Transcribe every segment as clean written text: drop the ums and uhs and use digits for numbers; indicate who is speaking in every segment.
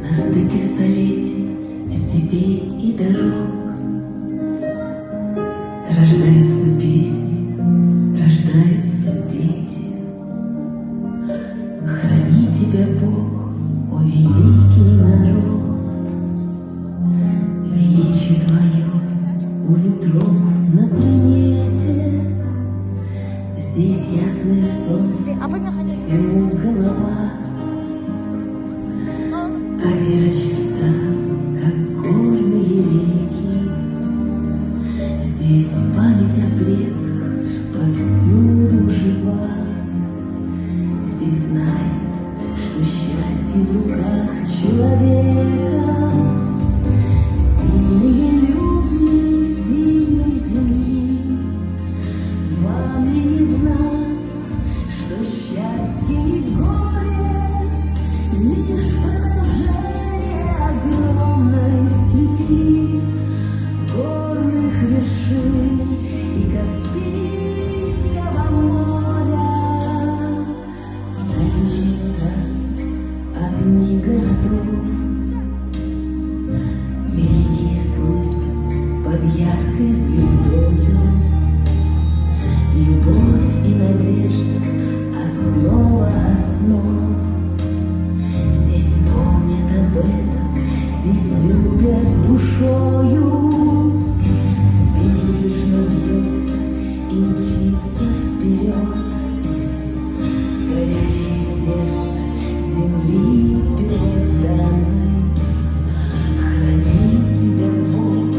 Speaker 1: На стыке столетий, степей и дорог рождаются песни, рождаются дети. Храни тебя Бог, о великий народ, величие твое у ветров на примете. Здесь ясное солнце, всему голова, а вера чиста, как горные реки. Здесь память о предках повсюду жива. Здесь знает, что счастье в руках человека. Сильные люди, сильной земли, вам ли не знать, что счастье и горе лишь продолжение огромной степи, горных вершин и Каспийского моря. Столичные трассы, огни городов, великие судьбы под яркой звездою. Любовь и надежда — основа основ. Здесь помнят об этом, здесь любят душою. Безудержно бьется и мчится вперед горячее сердце земли первозданной. Храни тебя Бог, о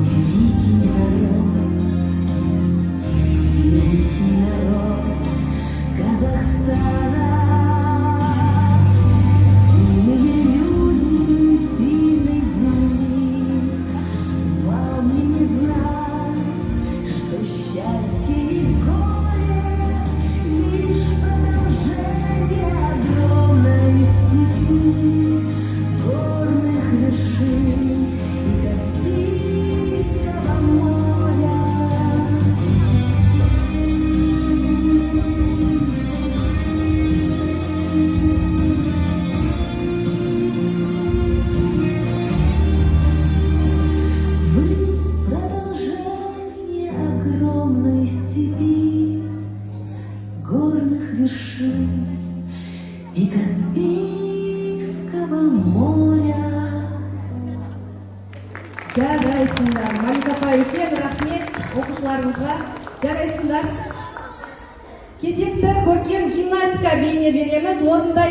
Speaker 1: великий народ, великий народ Казахстана. Сильные люди, сильной земли, вам ли не знать, что счастье и горе лишь продолжение огромной степи, горных вершин и Каспийского моря. Вы продолжение огромной степи, горных вершин и Каспийского моря.
Speaker 2: Жарайсыңдар. Малика апай, үлкен рахмет оқушыларымызға. Жарайсыңдар. Кезекті көркем гимнастика бейне береміз. Орындай